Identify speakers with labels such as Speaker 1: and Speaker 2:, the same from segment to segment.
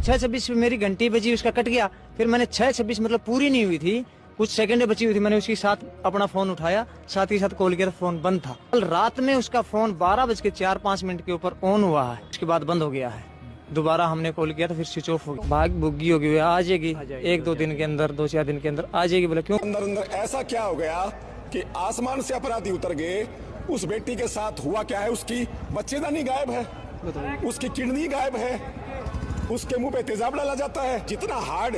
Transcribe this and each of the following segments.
Speaker 1: 6:26 पे मेरी घंटी बजी, उसका कट गया। फिर मैंने 6:26 मतलब पूरी नहीं हुई थी, कुछ सेकंड बची हुई थी, मैंने उसके साथ अपना फोन उठाया, साथ ही साथ कॉल किया, फोन बंद था। कल रात में उसका फोन 12:04-5 के ऊपर ऑन हुआ है, उसके बाद बंद हो गया है। दोबारा हमने कॉल किया तो फिर स्विच ऑफ हो गया। भाग बुग्गी होगी, आ जाएगी 1-2 दिन के अंदर, 2-4 दिन के अंदर आ जाएगी। बोला क्यों?
Speaker 2: अंदर ऐसा क्या हो गया कि आसमान से अपराधी उतर गए? उस बेटी के साथ हुआ क्या है? उसकी बच्चेदानी गायब है, उसकी किडनी गायब है, उसके मुंह पे तेजाब डाला जाता है। जितना हार्ड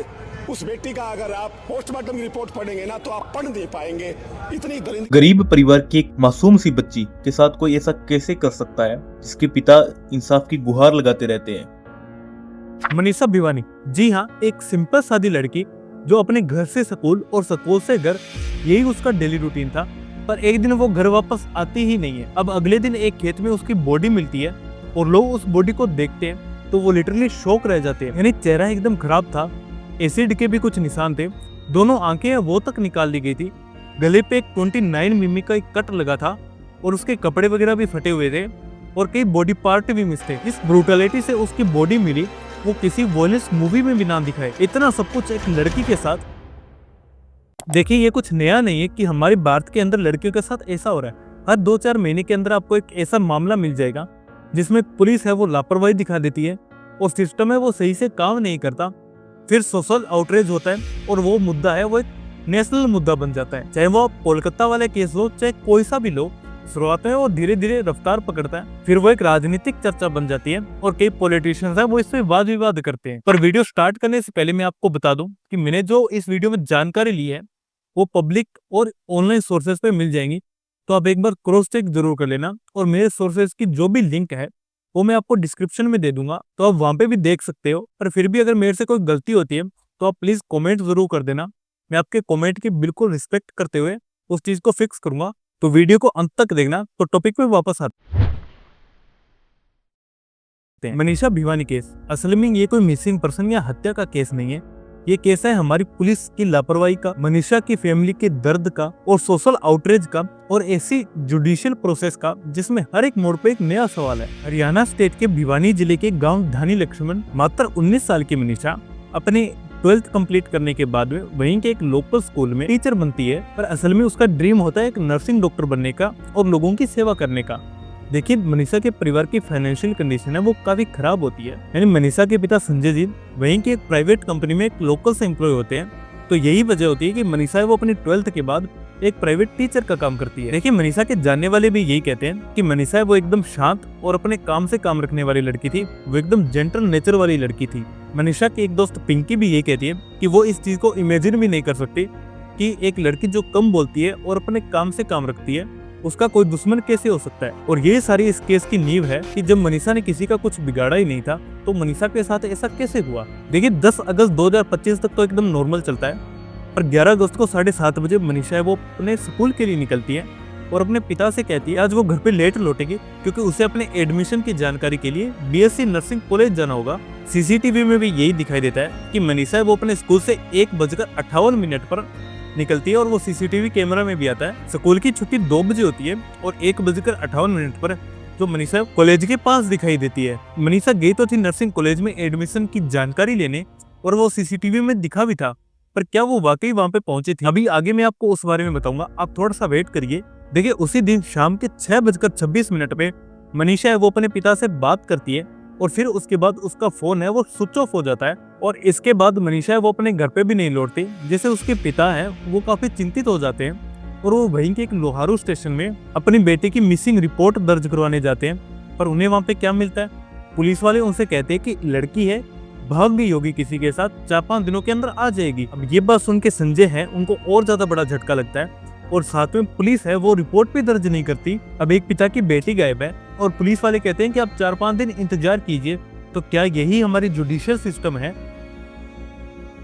Speaker 2: उस बेटी का अगर आप पोस्टमार्टम की रिपोर्ट पढ़ेंगे ना तो आप पढ़ नहीं पाएंगे। इतनी
Speaker 3: गरीब परिवार की एक मासूम सी बच्ची के साथ कोई ऐसा कैसे कर सकता है, जिसके पिता इंसाफ की गुहार लगाते रहते हैं।
Speaker 4: मनीषा भिवानी, जी हाँ, एक सिंपल सादी लड़की जो अपने घर से स्कूल और स्कूल से घर, यही उसका डेली रूटीन था। पर एक दिन वो घर वापस आती ही नहीं है। अब अगले दिन एक खेत में उसकी बॉडी मिलती है और लोग उस बॉडी को देखते हैं तो वो लिटरली शॉक रह जाते हैं। यानी चेहरा एकदम खराब था, एसिड के भी कुछ निशान थे, दोनों आंखें वो तक निकाल दी गई थी, गले पे एक 29 मिमी का एक कट लगा था और उसके कपड़े वगैरह भी फटे हुए थे और कई बॉडी पार्ट भी मिस थे। इस ब्रूटलिटी से उसकी बॉडी मिली, वो किसी वॉयलेंस मूवी में भी ना दिखाए। इतना सब कुछ एक लड़की के साथ। देखिए, ये कुछ नया नहीं है कि हमारे भारत के अंदर लड़कियों के साथ ऐसा हो रहा है। हर 2-4 महीने के अंदर आपको एक ऐसा मामला मिल जाएगा जिसमें पुलिस है वो लापरवाही दिखा देती है और सिस्टम है वो सही से काम नहीं करता। फिर सोशल आउटरीच होता है और वो मुद्दा है वो एक नेशनल मुद्दा बन जाता है। चाहे वो कोलकाता वाले केस हो, चाहे कोई सा भी लो, शुरुआत में वो धीरे धीरे रफ्तार पकड़ता है, फिर वो एक राजनीतिक चर्चा बन जाती है और कई पॉलिटिशियंस है वो इससे वाद विवाद करते हैं। पर वीडियो स्टार्ट करने से पहले मैं आपको बता दूं कि मैंने जो इस वीडियो में जानकारी ली है वो पब्लिक और ऑनलाइन सोर्सेज पे मिल जाएंगी, तो आप एक बार क्रॉस चेक जरूर कर लेना। और मेरे सोर्सेज की जो भी लिंक है वो मैं आपको डिस्क्रिप्शन में दे दूंगा, तो आप वहां पे भी देख सकते हो। पर फिर भी अगर मेरे से कोई गलती होती है तो आप प्लीज कमेंट जरूर कर देना। मैं आपके कमेंट की बिल्कुल रिस्पेक्ट करते हुए उस चीज को फिक्स करूंगा। तो वीडियो को अंत तक देखना। तो टॉपिक पे वापस आते हैं। मनीषा भिवानी केस, असल में ये कोई मिसिंग पर्सन या हत्या का केस नहीं है। ये केस है हमारी पुलिस की लापरवाही का, मनीषा की फैमिली के दर्द का और सोशल आउटरीच का और ऐसी जुडिशियल प्रोसेस का जिसमें हर एक मोड़ पे एक नया सवाल है। हरियाणा स्टेट के भिवानी जिले के गांव धानी लक्ष्मण, मात्र 19 साल की मनीषा अपने 12th कंप्लीट करने के बाद में वहीं के एक लोकल स्कूल में टीचर बनती है। पर असल में उसका ड्रीम होता है एक नर्सिंग डॉक्टर बनने का और लोगों की सेवा करने का। देखिए, मनीषा के परिवार की फाइनेंशियल कंडीशन है वो काफी खराब होती है। यानी मनीषा के पिता संजय जी वहीं की एक प्राइवेट कंपनी में एक लोकल से एम्प्लॉय होते हैं। तो यही वजह होती है कि मनीषा वो अपनी 12th के बाद एक प्राइवेट टीचर का काम करती है। देखिए, मनीषा के जानने वाले भी यही कहते हैं कि मनीषा वो एकदम शांत और अपने काम से काम रखने वाली लड़की थी, वो एकदम जेंटल नेचर वाली लड़की थी। मनीषा की एक दोस्त पिंकी भी यही कहती है कि वो इस चीज को इमेजिन भी नहीं कर सकती कि एक लड़की जो कम बोलती है और अपने काम से काम रखती है उसका कोई दुश्मन कैसे हो सकता है। और ये सारी इस केस की नींव है कि जब मनीषा ने किसी का कुछ बिगाड़ा ही नहीं था तो मनीषा के साथ ऐसा कैसे हुआ। देखिए, 10 अगस्त 2025 तक तो एकदम नॉर्मल चलता है, पर 11 अगस्त को 7:30 बजे मनीषा वो अपने स्कूल के लिए निकलती है और अपने पिता से कहती है आज वो घर पे लेट लौटेगी क्योंकि उसे अपने एडमिशन की जानकारी के लिए BSc नर्सिंग कॉलेज जाना होगा। सीसीटीवी में भी यही दिखाई देता है कि मनीषा वो अपने स्कूल से 1:58 पर निकलती है और वो सीसीटीवी कैमरा में भी आता है। स्कूल की छुट्टी 2 बजे होती है और 1:58 पर जो मनीषा कॉलेज के पास दिखाई देती है। मनीषा गई तो थी नर्सिंग कॉलेज में एडमिशन की जानकारी लेने और वो सीसीटीवी में दिखा भी था, पर क्या वो वाकई वहां पे पहुंची थी अभी आगे मैं आपको उस बारे में बताऊंगा, आप थोड़ा सा वेट करिए। देखिए, उसी दिन शाम के 6:26 पे मनीषा है वो अपने पिता से बात करती है और फिर उसके बाद उसका फोन है वो स्विच ऑफ हो जाता है और इसके बाद मनीषा है वो अपने घर पे भी नहीं लौटती, जिससे उसके पिता है वो काफी चिंतित हो जाते हैं और वो वहीं के एक लोहारू स्टेशन में अपनी बेटी की मिसिंग रिपोर्ट दर्ज करवाने जाते हैं। पर उन्हें वहां पे क्या मिलता है, पुलिस वाले उनसे कहते हैं कि लड़की है भाग गई होगी किसी के साथ, 4-5 दिनों के अंदर आ जाएगी। अब ये बात सुन के संजय है उनको और ज्यादा बड़ा झटका लगता है और साथ में पुलिस है वो रिपोर्ट भी दर्ज नहीं करती। अब एक पिता की बेटी गायब है और पुलिस वाले कहते हैं कि आप 4-5 दिन इंतजार कीजिए। तो क्या यही हमारी जुडिशियल सिस्टम है।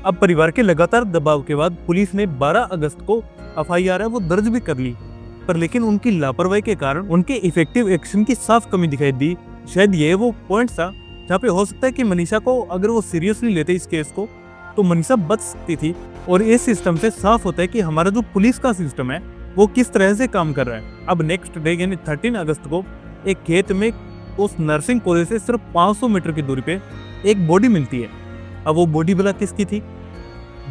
Speaker 4: अब परिवार के लगातार दबाव के बाद पुलिस ने 12 अगस्त को FIR है वो दर्ज भी कर ली, पर लेकिन उनकी लापरवाही के कारण उनके इफेक्टिव एक्शन की साफ कमी दिखाई दी। शायद ये वो पॉइंट था जहाँ पे हो सकता है कि मनीषा को अगर वो सीरियसली लेते इस केस को तो मनीषा बच सकती थी। और इस सिस्टम से साफ होता है कि हमारा जो पुलिस का सिस्टम है वो किस तरह से काम कर रहा है। अब नेक्स्ट डे यानी 13 अगस्त को एक खेत में उस नर्सिंग कॉलेज से सिर्फ 500 मीटर की दूरी पे एक बॉडी मिलती है अब वो बॉडी भला किसकी थी?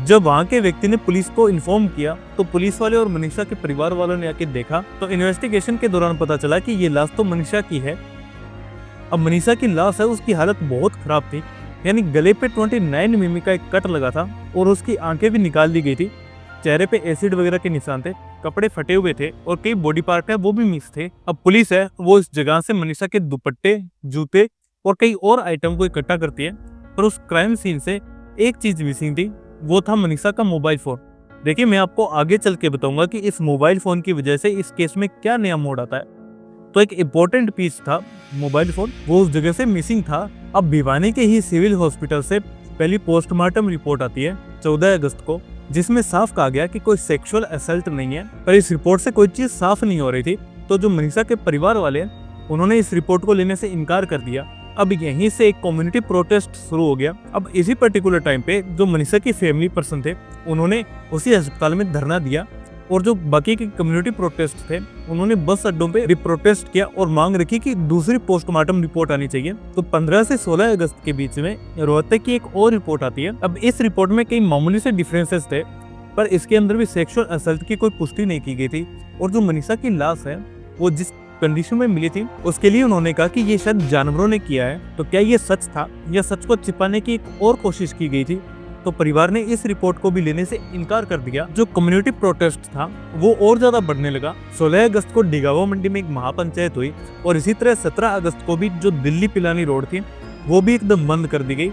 Speaker 4: जब वहां के व्यक्ति ने पुलिस को इन्फॉर्म किया तो पुलिस वाले और मनीषा के परिवार वालों ने आके देखा तो इन्वेस्टिगेशन के दौरान पता चला कि ये लाश तो मनीषा की है। अब मनीषा की लाश है, उसकी हालत बहुत खराब थी, यानी गले पे 29 मिमी का एक कट लगा था और उसकी आंखें भी निकाल दी गई थी। चेहरे पे एसिड वगैरह के निशान थे, कपड़े फटे हुए थे और कई बॉडी पार्ट है वो भी मिक्स थे। अब पुलिस है वो इस जगह से मनीषा के दुपट्टे, जूते और कई और आइटम को इकट्ठा करती है, पर उस क्राइम सीन से एक चीज मिसिंग थी, वो था मनीषा का मोबाइल फोन। देखिए मैं आपको आगे चल के बताऊंगा कि इस मोबाइल फोन की वजह से इस केस में क्या नया मोड़ आता है। तो एक इम्पोर्टेंट पीस था मोबाइल फोन, वो उस जगह से मिसिंग था। अब भिवानी के ही सिविल हॉस्पिटल से पहली पोस्टमार्टम रिपोर्ट आती है 14 अगस्त को, जिसमें साफ कहा गया कि कोई सेक्सुअल असल्ट नहीं है, पर इस रिपोर्ट से कोई चीज साफ नहीं हो रही थी। तो जो मनीषा के परिवार वाले हैं उन्होंने इस रिपोर्ट को लेने से इनकार कर दिया। अब यहीं से एक कम्युनिटी प्रोटेस्ट शुरू हो गया। अब इसी पर्टिकुलर टाइम पे जो मनीषा की फैमिली पर्सन थे उन्होंने उसी अस्पताल में धरना दिया और जो बाकी के कम्युनिटी प्रोटेस्ट थे उन्होंने बस अड्डों पे भी प्रोटेस्ट किया और मांग रखी कि दूसरी पोस्टमार्टम रिपोर्ट आनी चाहिए। तो 15 से 16 अगस्त के बीच में रोहतक की एक और रिपोर्ट आती है। अब इस रिपोर्ट में कई मामूली से डिफरेंसेस थे, पर इसके अंदर भी सेक्सुअल असल्ट की कोई पुष्टि नहीं की गई थी। और जो मनीषा की लाश है वो जिस कंडीशन में मिली थी उसके लिए उन्होंने कहा कि ये शायद जानवरों ने किया है। तो क्या ये सच था या सच को छिपाने की एक और कोशिश की गई थी? तो परिवार ने इस रिपोर्ट को भी लेने से इनकार कर दिया। जो कम्युनिटी प्रोटेस्ट था वो और ज्यादा बढ़ने लगा। 16 अगस्त को डिगावा मंडी में एक महापंचायत हुई और इसी तरह 17 अगस्त को भी जो दिल्ली पिलानी रोड थी वो भी एकदम बंद कर दी गई।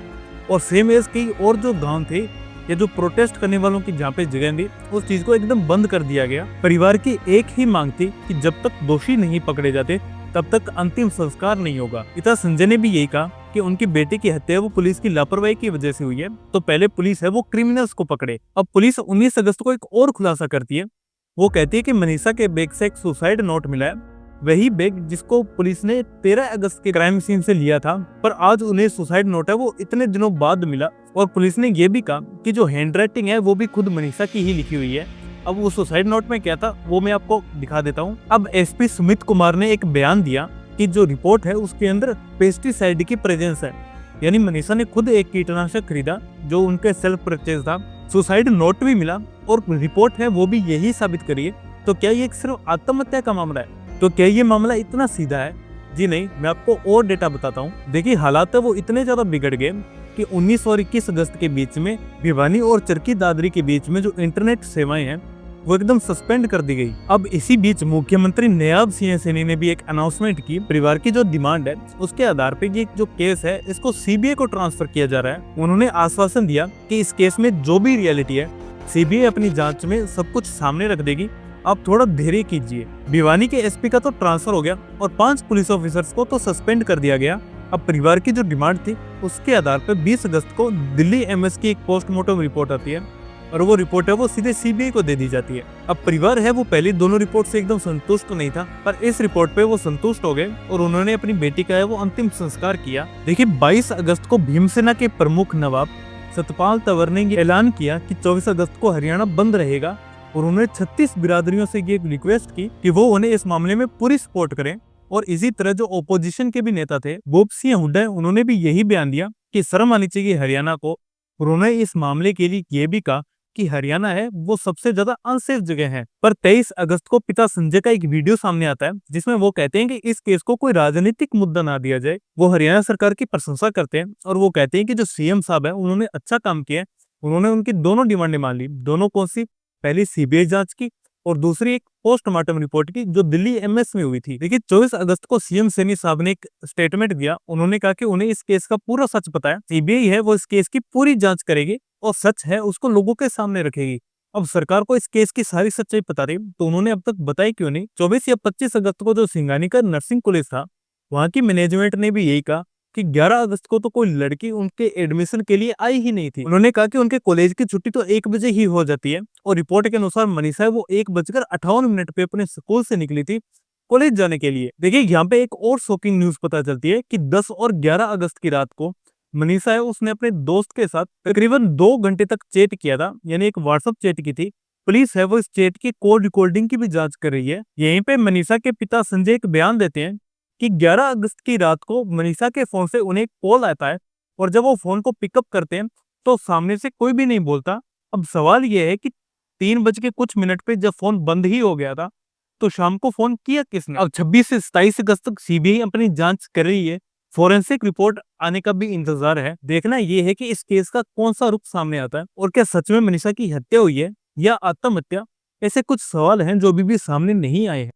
Speaker 4: और सेम एज कई और जो गांव थे या जो प्रोटेस्ट करने वालों की जहाँ पे जगह थी उस चीज को एकदम बंद कर दिया गया। परिवार की एक ही मांग थी कि जब तक दोषी नहीं पकड़े जाते तब तक अंतिम संस्कार नहीं होगा। पिता संजय ने भी यही कहा कि उनकी बेटी की हत्या वो पुलिस की लापरवाही की वजह से हुई है, तो पहले पुलिस है वो क्रिमिनल्स को पकड़े। अब पुलिस 19 अगस्त को एक और खुलासा करती है। वो कहती है कि मनीषा के बैग से एक सुसाइड नोट मिला है, वही बैग जिसको पुलिस ने 13 अगस्त के क्राइम सीन से लिया था, पर आज उन्हें सुसाइड नोट है वो इतने दिनों बाद मिला। और पुलिस ने यह भी कहा कि जो हैंडराइटिंग है वो भी खुद मनीषा की ही लिखी हुई है। अब वो सुसाइड नोट में क्या था वो मैं आपको दिखा देता हूँ। अब एसपी सुमित कुमार ने एक बयान दिया कि जो रिपोर्ट है उसके अंदर पेस्टिसाइड की प्रेजेंस है, यानी मनीषा ने खुद एक कीटनाशक खरीदा जो उनके सेल्फ परचेज था। सुसाइड नोट भी मिला और रिपोर्ट है वो भी यही साबित करिए। तो क्या ये सिर्फ आत्महत्या का मामला है? तो क्या ये मामला इतना सीधा है? जी नहीं, मैं आपको और डेटा बताता हूँ। देखिए हालात है वो इतने ज्यादा बिगड़ गए कि 19 और 21 अगस्त के बीच में भिवानी और चरखी दादरी के बीच में जो इंटरनेट सेवाएं हैं वो एकदम सस्पेंड कर दी गई। अब इसी बीच मुख्यमंत्री नायब सिंह सैनी ने भी एक अनाउंसमेंट की। परिवार की जो डिमांड है उसके आधार पे ये जो केस है इसको सीबीआई को ट्रांसफर किया जा रहा है। उन्होंने आश्वासन दिया कि इस केस में जो भी रियलिटी है सीबीआई अपनी जांच में सब कुछ सामने रख देगी, आप थोड़ा धैर्य कीजिए। भिवानी के एसपी का तो ट्रांसफर हो गया और 5 पुलिस ऑफिसर्स को तो सस्पेंड कर दिया गया। अब परिवार की जो डिमांड थी उसके आधार पर 20 अगस्त को दिल्ली एमएस की एक पोस्टमार्टम रिपोर्ट आती है और वो रिपोर्ट है वो सीधे सीबीआई को दे दी जाती है। अब परिवार है वो पहले दोनों रिपोर्ट से एकदम संतुष्ट नहीं था, पर इस रिपोर्ट पे वो संतुष्ट हो गए और उन्होंने अपनी बेटी का है वो अंतिम संस्कार किया। देखिए 22 अगस्त को भीमसेना के प्रमुख नवाब सतपाल तंवर ने ऐलान किया कि 24 अगस्त को हरियाणा बंद रहेगा और उन्होंने 36 बिरादरियों से ये रिक्वेस्ट की कि वो उन्हें इस मामले में पूरी सपोर्ट करें। और इसी तरह जो ओपोजिशन के भी नेता थे गोप सिंह हुड्डा, उन्होंने भी यही बयान दिया कि शर्म आनी चाहिए हरियाणा को। उन्होंने इस मामले के लिए ये भी कहा कि हरियाणा है वो सबसे ज्यादा अनसेफ जगह है। पर 23 अगस्त को पिता संजय का एक वीडियो सामने आता है जिसमें वो कहते हैं कि इस केस को कोई राजनीतिक मुद्दा ना दिया जाए। वो हरियाणा सरकार की प्रशंसा करते हैं और वो कहते हैं कि जो सीएम साहब है उन्होंने अच्छा काम किया। उन्होंने उनकी दोनों डिमांडें मान ली। दोनों कौन सी? पहली सीबीआई जांच की और दूसरी एक पोस्टमार्टम रिपोर्ट की जो दिल्ली एमएस में हुई थी। देखिए 24 अगस्त को सीएम सैनी साहब ने एक स्टेटमेंट दिया। उन्होंने कहा कि उन्हें इस केस का पूरा सच पता है, सीबीआई है वो इस केस की पूरी जांच करेगी और सच है उसको लोगों के सामने रखेगी। अब सरकार को इस केस की सारी सच्चाई पता थी तो उन्होंने अब तक बताई क्यों नहीं? 24 या 25 अगस्त को जो सिंगानी का नर्सिंग कॉलेज था वहां की मैनेजमेंट ने भी यही कहा कि 11 अगस्त को तो कोई लड़की उनके एडमिशन के लिए आई ही नहीं थी। उन्होंने कहा कि उनके कॉलेज की छुट्टी तो 1 बजे ही हो जाती है और रिपोर्ट के अनुसार मनीषा वो 1:58 पे अपने स्कूल से निकली थी कॉलेज जाने के लिए। देखिए यहाँ पे एक और शॉकिंग न्यूज पता चलती है कि 10 और 11 अगस्त की रात को मनीषा है उसने अपने दोस्त के साथ तकरीबन 2 घंटे तक चैट किया था, यानी एक व्हाट्सएप चैट की थी। पुलिस है वो इस चैट की कॉल रिकॉर्डिंग की भी जांच कर रही है। यहीं पे मनीषा के पिता संजय एक बयान देते हैं कि 11 अगस्त की रात को मनीषा के फोन से उन्हें कॉल आता है और जब वो फोन को पिकअप करते हैं तो सामने से कोई भी नहीं बोलता। अब सवाल यह है कि 3:00 पे जब फोन बंद ही हो गया था, तो शाम को फोन किया किसने? अब 26 से 27 अगस्त तक सीबीआई अपनी जांच कर रही है। फोरेंसिक रिपोर्ट आने का भी इंतजार है। देखना यह है कि इस केस का कौन सा रुख सामने आता है और क्या सच में मनीषा की हत्या हुई है या आत्महत्या। ऐसे कुछ सवाल हैं जो अभी भी सामने नहीं आए हैं।